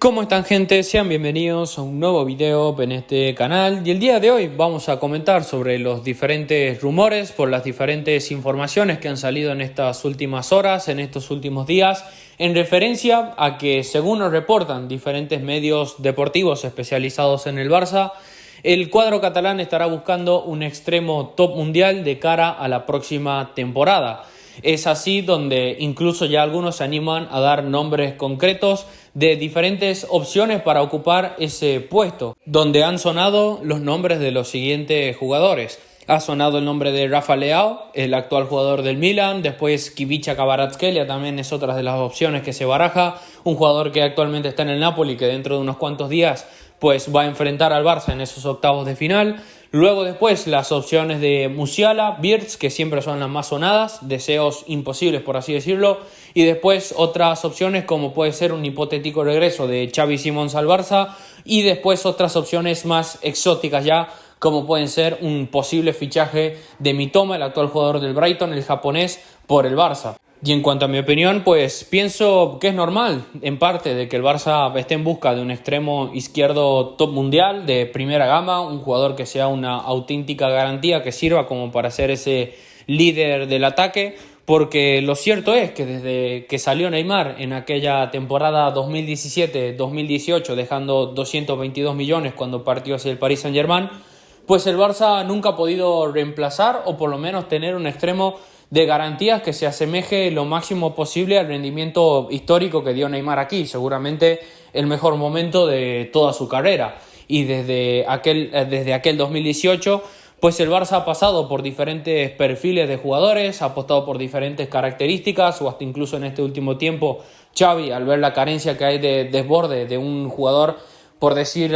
¿Cómo están, gente? Sean bienvenidos a un nuevo video en este canal, y el día de hoy vamos a comentar sobre los diferentes rumores por las diferentes informaciones que han salido en estas últimas horas, en estos últimos días, en referencia a que, según nos reportan diferentes medios deportivos especializados en el Barça, el cuadro catalán estará buscando un extremo top mundial de cara a la próxima temporada. Es así donde incluso ya algunos se animan a dar nombres concretos de diferentes opciones para ocupar ese puesto, donde han sonado los nombres de los siguientes jugadores. Ha sonado el nombre de Rafa Leao, el actual jugador del Milan. Después Khvicha Kvaratskhelia también es otra de las opciones que se baraja, un jugador que actualmente está en el Napoli, que dentro de unos cuantos días pues va a enfrentar al Barça en esos octavos de final. Luego después las opciones de Musiala, Wirtz, que siempre son las más sonadas, deseos imposibles por así decirlo, y después otras opciones como puede ser un hipotético regreso de Xavi Simons al Barça, y después otras opciones más exóticas ya, como pueden ser un posible fichaje de Mitoma, el actual jugador del Brighton, el japonés, por el Barça. Y en cuanto a mi opinión, pues pienso que es normal, en parte, de que el Barça esté en busca de un extremo izquierdo top mundial, de primera gama, un jugador que sea una auténtica garantía, que sirva como para ser ese líder del ataque, porque lo cierto es que desde que salió Neymar en aquella temporada 2017-2018, dejando 222 millones cuando partió hacia el Paris Saint-Germain, pues el Barça nunca ha podido reemplazar o por lo menos tener un extremo de garantías que se asemeje lo máximo posible al rendimiento histórico que dio Neymar aquí, seguramente el mejor momento de toda su carrera. Y desde aquel 2018, pues el Barça ha pasado por diferentes perfiles de jugadores, ha apostado por diferentes características, o hasta incluso en este último tiempo Xavi, al ver la carencia que hay de desborde de un jugador, por así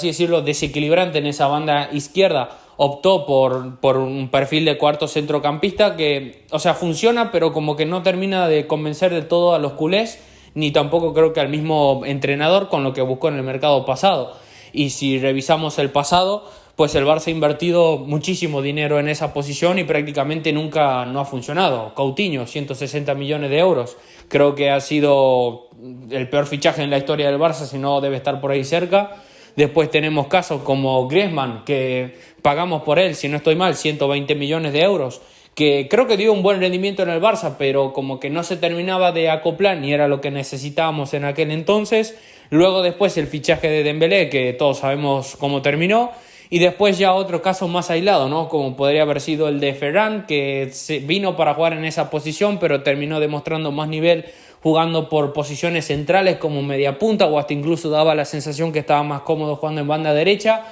decirlo, desequilibrante en esa banda izquierda, optó por un perfil de cuarto centrocampista que, o sea, funciona, pero como que no termina de convencer de todo a los culés, ni tampoco creo que al mismo entrenador, con lo que buscó en el mercado pasado. Y si revisamos el pasado, pues el Barça ha invertido muchísimo dinero en esa posición y prácticamente nunca no ha funcionado. Coutinho, 160 millones de euros. Creo que ha sido el peor fichaje en la historia del Barça, si no debe estar por ahí cerca. Después tenemos casos como Griezmann, que pagamos por él, si no estoy mal, 120 millones de euros, que creo que dio un buen rendimiento en el Barça, pero como que no se terminaba de acoplar ni era lo que necesitábamos en aquel entonces. Luego después el fichaje de Dembélé, que todos sabemos cómo terminó. Y después ya otro caso más aislado, ¿no? Como podría haber sido el de Ferran, que vino para jugar en esa posición, pero terminó demostrando más nivel jugando por posiciones centrales como media punta, o hasta incluso daba la sensación que estaba más cómodo jugando en banda derecha.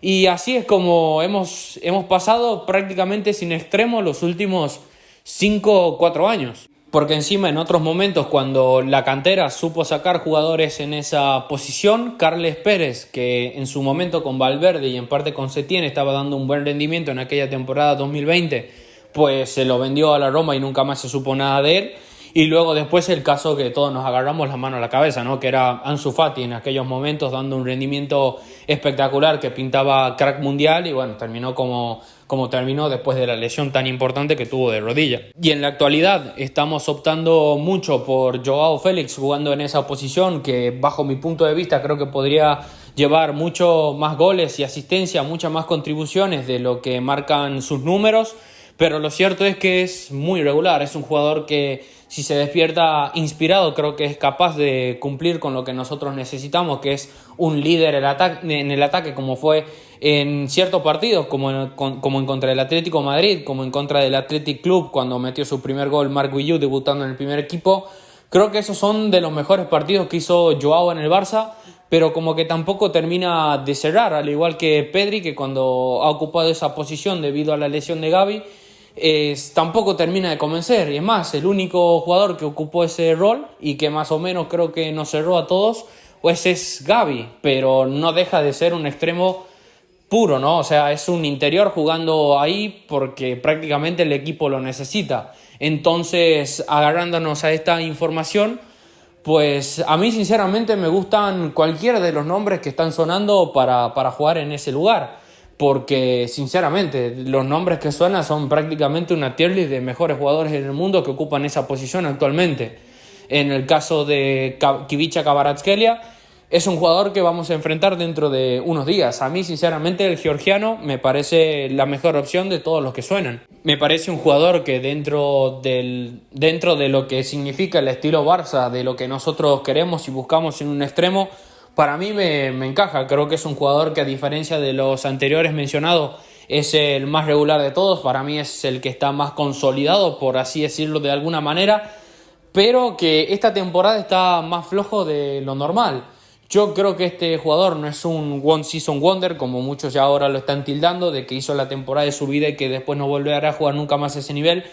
Y así es como hemos pasado prácticamente sin extremo los últimos 5 o 4 años. Porque encima en otros momentos, cuando la cantera supo sacar jugadores en esa posición, Carles Pérez, que en su momento con Valverde y en parte con Setién estaba dando un buen rendimiento en aquella temporada 2020, pues se lo vendió a la Roma y nunca más se supo nada de él. Y luego después el caso que todos nos agarramos la mano a la cabeza, ¿no? Que era Ansu Fati en aquellos momentos dando un rendimiento espectacular que pintaba crack mundial, y bueno, terminó como terminó después de la lesión tan importante que tuvo de rodilla. Y en la actualidad estamos optando mucho por Joao Félix jugando en esa posición, que bajo mi punto de vista creo que podría llevar mucho más goles y asistencia, muchas más contribuciones de lo que marcan sus números, pero lo cierto es que es muy regular. Es un jugador que, si se despierta inspirado, creo que es capaz de cumplir con lo que nosotros necesitamos, que es un líder en el ataque, como fue en ciertos partidos, como en contra del Atlético de Madrid, como en contra del Athletic Club, cuando metió su primer gol Marc Guiu debutando en el primer equipo. Creo que esos son de los mejores partidos que hizo Joao en el Barça, pero como que tampoco termina de cerrar, al igual que Pedri, que cuando ha ocupado esa posición debido a la lesión de Gavi, tampoco termina de convencer. Y es más, el único jugador que ocupó ese rol y que más o menos creo que nos cerró a todos, pues es Gavi, pero no deja de ser un extremo puro, ¿no? O sea, es un interior jugando ahí porque prácticamente el equipo lo necesita. Entonces, agarrándonos a esta información, pues a mí sinceramente me gustan cualquiera de los nombres que están sonando para jugar en ese lugar. Porque sinceramente los nombres que suenan son prácticamente una tier list de mejores jugadores en el mundo que ocupan esa posición actualmente. En el caso de Khvicha Kvaratskhelia, es un jugador que vamos a enfrentar dentro de unos días. A mí, sinceramente, el georgiano me parece la mejor opción de todos los que suenan. Me parece un jugador que dentro de lo que significa el estilo Barça, de lo que nosotros queremos y buscamos en un extremo, para mí me encaja. Creo que es un jugador que, a diferencia de los anteriores mencionados, es el más regular de todos. Para mí es el que está más consolidado, por así decirlo de alguna manera, pero que esta temporada está más flojo de lo normal. Yo creo que este jugador no es un one season wonder, como muchos ya ahora lo están tildando, de que hizo la temporada de su vida y que después no volverá a jugar nunca más a ese nivel.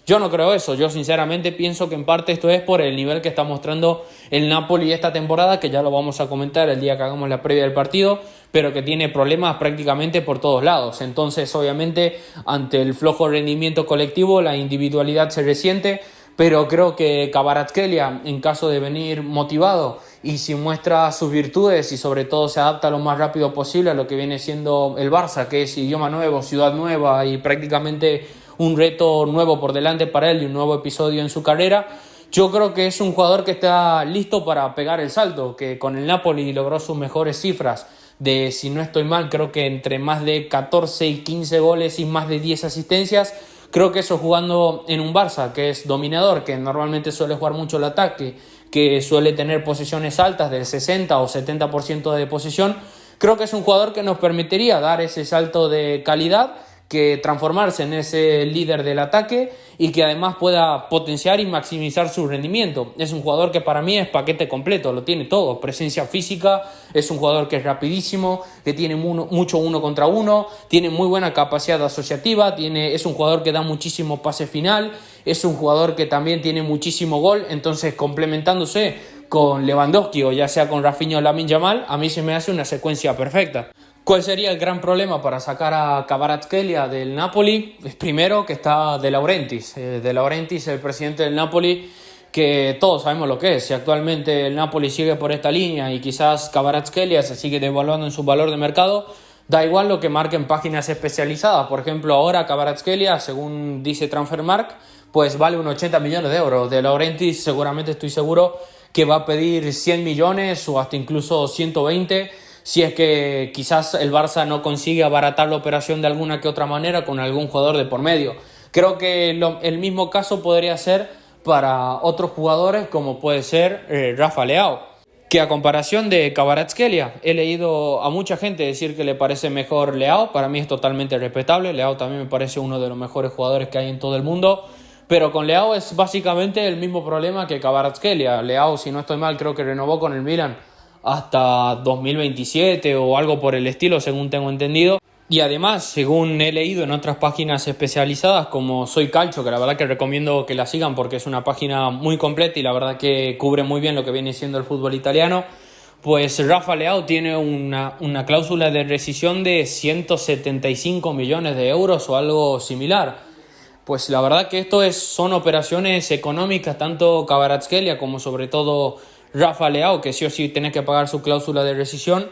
Yo no creo eso. Yo sinceramente pienso que en parte esto es por el nivel que está mostrando el Napoli esta temporada, que ya lo vamos a comentar el día que hagamos la previa del partido, pero que tiene problemas prácticamente por todos lados. Entonces, obviamente, ante el flojo rendimiento colectivo, la individualidad se resiente, pero creo que Kvaratskhelia, en caso de venir motivado y si muestra sus virtudes y sobre todo se adapta lo más rápido posible a lo que viene siendo el Barça, que es idioma nuevo, ciudad nueva y prácticamente un reto nuevo por delante para él y un nuevo episodio en su carrera, yo creo que es un jugador que está listo para pegar el salto, que con el Napoli logró sus mejores cifras de, si no estoy mal, creo que entre más de 14 y 15 goles y más de 10 asistencias. Creo que eso, jugando en un Barça que es dominador, que normalmente suele jugar mucho el ataque, que suele tener posiciones altas del 60 o 70% de posesión, creo que es un jugador que nos permitiría dar ese salto de calidad, que transformarse en ese líder del ataque y que además pueda potenciar y maximizar su rendimiento. Es un jugador que para mí es paquete completo, lo tiene todo: presencia física, es un jugador que es rapidísimo, que tiene mucho uno contra uno, tiene muy buena capacidad asociativa, es un jugador que da muchísimo pase final, es un jugador que también tiene muchísimo gol. Entonces, complementándose con Lewandowski o ya sea con Rafinha o Lamine Yamal, a mí se me hace una secuencia perfecta. ¿Cuál sería el gran problema para sacar a Kvaratskhelia del Napoli? Es primero que está De Laurentiis. De Laurentiis, el presidente del Napoli, que todos sabemos lo que es. Si actualmente el Napoli sigue por esta línea y quizás Kvaratskhelia se sigue devaluando en su valor de mercado, da igual lo que marquen páginas especializadas. Por ejemplo, ahora Kvaratskhelia, según dice Transfermarkt, pues vale unos 80 millones de euros. De Laurentiis seguramente, estoy seguro, que va a pedir 100 millones o hasta incluso 120, si es que quizás el Barça no consigue abaratar la operación de alguna que otra manera con algún jugador de por medio. Creo que el mismo caso podría ser para otros jugadores, como puede ser Rafa Leao, que a comparación de Kvaratskhelia, he leído a mucha gente decir que le parece mejor Leao. Para mí es totalmente respetable. Leao también me parece uno de los mejores jugadores que hay en todo el mundo, pero con Leao es básicamente el mismo problema que Kvaratskhelia. Leao, si no estoy mal, creo que renovó con el Milan hasta 2027 o algo por el estilo, según tengo entendido. Y además, según he leído en otras páginas especializadas como Soy Calcio, que la verdad que recomiendo que la sigan porque es una página muy completa y la verdad que cubre muy bien lo que viene siendo el fútbol italiano, pues Rafa Leao tiene una cláusula de rescisión de 175 millones de euros o algo similar. Pues la verdad que son operaciones económicas, tanto Kvaratskhelia como sobre todo Rafa Leao, que sí o sí tiene que pagar su cláusula de rescisión,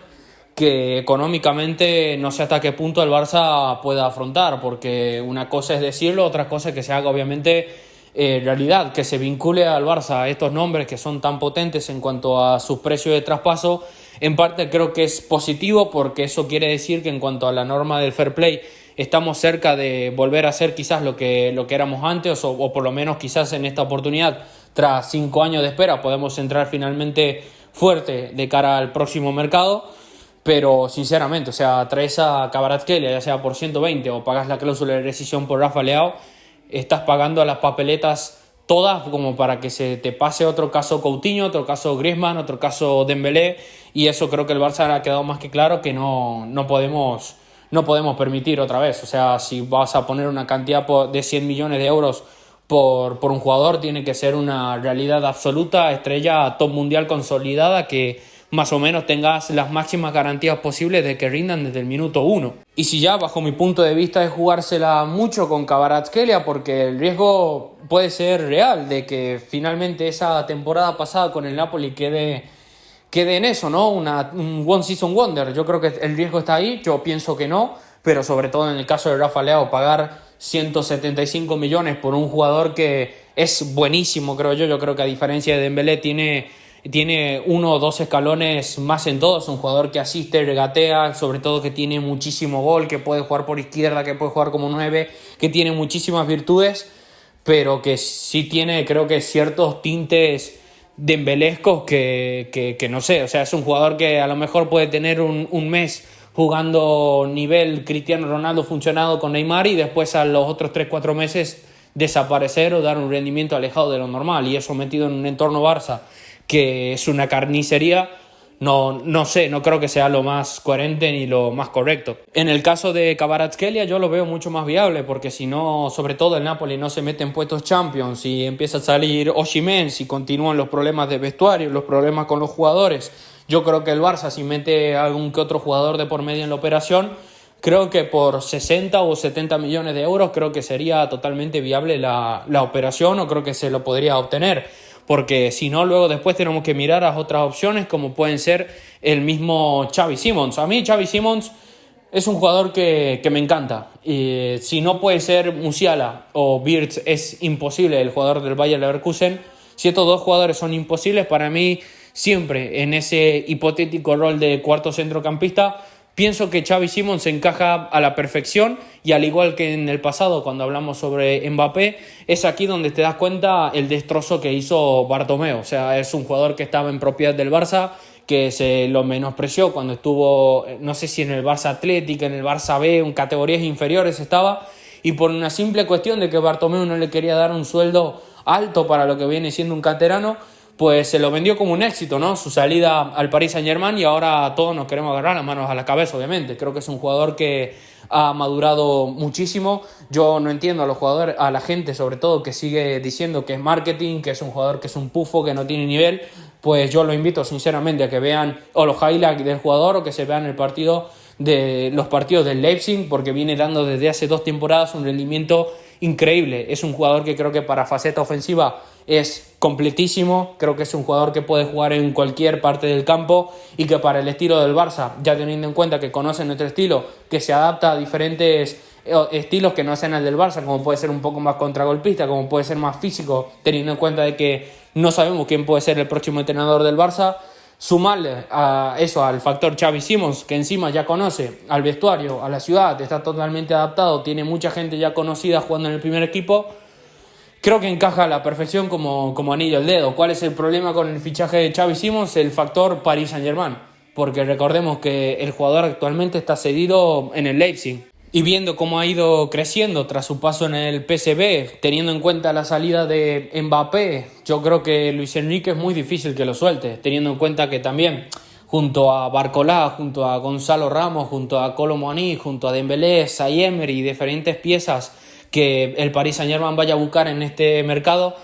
que económicamente no sé hasta qué punto el Barça pueda afrontar, porque una cosa es decirlo, otra cosa es que se haga obviamente realidad, que se vincule al Barça a estos nombres que son tan potentes en cuanto a sus precios de traspaso. En parte creo que es positivo, porque eso quiere decir que en cuanto a la norma del fair play estamos cerca de volver a ser quizás lo que éramos antes, o por lo menos quizás en esta oportunidad, tras 5 años de espera, podemos entrar finalmente fuerte de cara al próximo mercado. Pero sinceramente, o sea, traes a Kvaratskhelia ya sea por 120 o pagas la cláusula de rescisión por Rafa Leao, estás pagando a las papeletas todas como para que se te pase otro caso Coutinho, otro caso Griezmann, otro caso Dembélé, y eso creo que el Barça ha quedado más que claro que no podemos permitir otra vez. O sea, si vas a poner una cantidad de 100 millones de euros por un jugador, tiene que ser una realidad absoluta, estrella top mundial consolidada, que más o menos tengas las máximas garantías posibles de que rindan desde el minuto 1. Y si ya, bajo mi punto de vista, es jugársela mucho con Kvaratskhelia, porque el riesgo puede ser real de que finalmente esa temporada pasada con el Napoli quede en eso, ¿no? Un one season wonder. Yo creo que el riesgo está ahí, yo pienso que no, pero sobre todo en el caso de Rafa Leao, pagar 175 millones por un jugador que es buenísimo, creo yo. Yo creo que a diferencia de Dembélé tiene tiene uno o dos escalones más en todo. Es un jugador que asiste, regatea, sobre todo que tiene muchísimo gol, que puede jugar por izquierda, que puede jugar como 9, que tiene muchísimas virtudes, pero que sí tiene, creo que, ciertos tintes dembelescos que no sé. O sea, es un jugador que a lo mejor puede tener un mes jugando nivel Cristiano Ronaldo funcionado con Neymar y después a los otros 3-4 meses desaparecer o dar un rendimiento alejado de lo normal, y eso metido en un entorno Barça que es una carnicería. No sé, no creo que sea lo más coherente ni lo más correcto. En el caso de Kvaratskhelia yo lo veo mucho más viable, porque si no, sobre todo el Napoli no se mete en puestos Champions y empieza a salir Osimhen, si continúan los problemas de vestuario, los problemas con los jugadores, yo creo que el Barça, si mete algún que otro jugador de por medio en la operación, creo que por 60 o 70 millones de euros creo que sería totalmente viable la operación, o creo que se lo podría obtener. Porque si no, luego después tenemos que mirar a otras opciones, como pueden ser el mismo Xavi Simons. A mí Xavi Simons es un jugador que me encanta. Y si no puede ser Musiala o Wirtz, es imposible el jugador del Bayer Leverkusen. Si estos dos jugadores son imposibles, para mí siempre en ese hipotético rol de cuarto centrocampista, pienso que Xavi Simons se encaja a la perfección, y al igual que en el pasado cuando hablamos sobre Mbappé, es aquí donde te das cuenta el destrozo que hizo Bartomeu. O sea, es un jugador que estaba en propiedad del Barça, que se lo menospreció cuando estuvo, no sé si en el Barça Atlético, en el Barça B, en categorías inferiores estaba, y por una simple cuestión de que Bartomeu no le quería dar un sueldo alto para lo que viene siendo un canterano, pues se lo vendió como un éxito, ¿no? Su salida al Paris Saint-Germain, y ahora todos nos queremos agarrar las manos a la cabeza, obviamente. Creo que es un jugador que ha madurado muchísimo. Yo no entiendo a los jugadores, a la gente sobre todo, que sigue diciendo que es marketing, que es un jugador que es un pufo, que no tiene nivel. Pues yo lo invito sinceramente a que vean o los highlights del jugador, o que se vean los partidos del Leipzig, porque viene dando desde hace 2 temporadas un rendimiento increíble. Es un jugador que creo que para faceta ofensiva es completísimo. Creo que es un jugador que puede jugar en cualquier parte del campo, y que para el estilo del Barça, ya teniendo en cuenta que conocen nuestro estilo, que se adapta a diferentes estilos que no sean el del Barça, como puede ser un poco más contragolpista, como puede ser más físico, teniendo en cuenta de que no sabemos quién puede ser el próximo entrenador del Barça. Sumarle a eso al factor Xavi Simons, que encima ya conoce al vestuario, a la ciudad, está totalmente adaptado, tiene mucha gente ya conocida jugando en el primer equipo. Creo que encaja a la perfección como anillo al dedo. ¿Cuál es el problema con el fichaje de Xavi Simons? El factor Paris Saint-Germain, porque recordemos que el jugador actualmente está cedido en el Leipzig. Y viendo cómo ha ido creciendo tras su paso en el PSV, teniendo en cuenta la salida de Mbappé, yo creo que Luis Enrique es muy difícil que lo suelte, teniendo en cuenta que también junto a Barcolá, junto a Gonzalo Ramos, junto a Kolo Muani, junto a Dembélé, Zaïre Emery y diferentes piezas que el Paris Saint-Germain vaya a buscar en este mercado,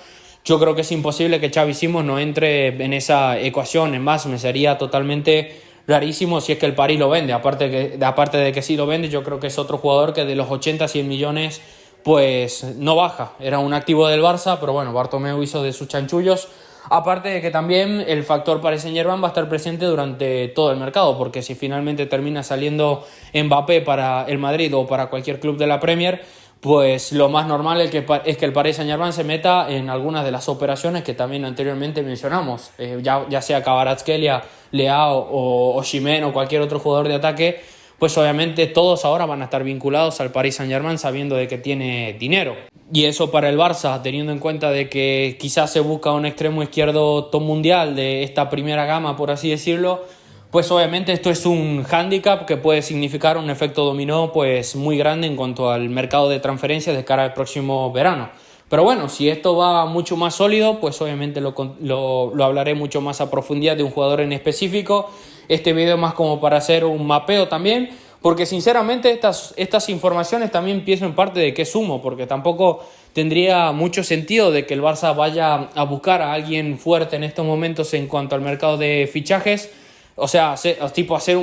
yo creo que es imposible que Xavi Simons no entre en esa ecuación. Es más, me sería totalmente rarísimo si es que el París lo vende. Aparte de que sí lo vende, yo creo que es otro jugador que de los 80-100 millones pues no baja. Era un activo del Barça, pero bueno, Bartomeu hizo de sus chanchullos. Aparte de que también el factor Paris Saint-Germain va a estar presente durante todo el mercado, porque si finalmente termina saliendo Mbappé para el Madrid o para cualquier club de la Premier, pues lo más normal es que el Paris Saint-Germain se meta en algunas de las operaciones que también anteriormente mencionamos, ya sea Kvaratskhelia, Leao o Osimhen o cualquier otro jugador de ataque. Pues obviamente todos ahora van a estar vinculados al Paris Saint-Germain sabiendo de que tiene dinero. Y eso para el Barça, teniendo en cuenta de que quizás se busca un extremo izquierdo top mundial de esta primera gama, por así decirlo, pues obviamente esto es un hándicap que puede significar un efecto dominó pues muy grande en cuanto al mercado de transferencias de cara al próximo verano. Pero bueno, si esto va mucho más sólido, pues obviamente lo hablaré mucho más a profundidad de un jugador en específico. Este video más como para hacer un mapeo también, porque sinceramente estas informaciones también pienso en parte de que es humo, porque tampoco tendría mucho sentido de que el Barça vaya a buscar a alguien fuerte en estos momentos en cuanto al mercado de fichajes. O sea,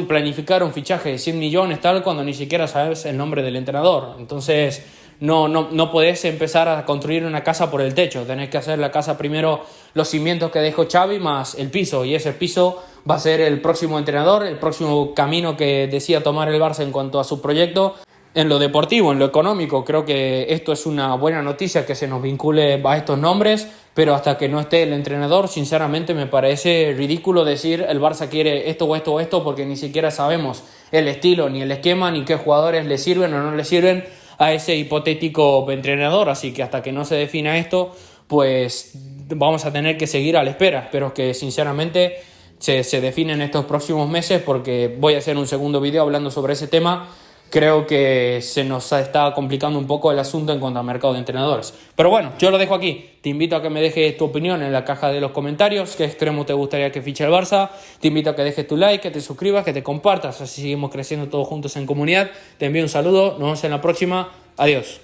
planificar un fichaje de 100 millones tal, cuando ni siquiera sabes el nombre del entrenador. Entonces no podés empezar a construir una casa por el techo. Tenés que hacer la casa primero, los cimientos que dejó Xavi más el piso, y ese piso va a ser el próximo entrenador, el próximo camino que decida tomar el Barça en cuanto a su proyecto. En lo deportivo, en lo económico, creo que esto es una buena noticia que se nos vincule a estos nombres, pero hasta que no esté el entrenador, sinceramente me parece ridículo decir el Barça quiere esto o esto o esto, porque ni siquiera sabemos el estilo, ni el esquema, ni qué jugadores le sirven o no le sirven a ese hipotético entrenador. Así que hasta que no se defina esto, pues vamos a tener que seguir a la espera. Espero que sinceramente se define en estos próximos meses, porque voy a hacer un segundo video hablando sobre ese tema. Creo que se nos está complicando un poco el asunto en cuanto al mercado de entrenadores. Pero bueno, yo lo dejo aquí. Te invito a que me dejes tu opinión en la caja de los comentarios. ¿Qué extremo te gustaría que fiche el Barça? Te invito a que dejes tu like, que te suscribas, que te compartas. Así seguimos creciendo todos juntos en comunidad. Te envío un saludo. Nos vemos en la próxima. Adiós.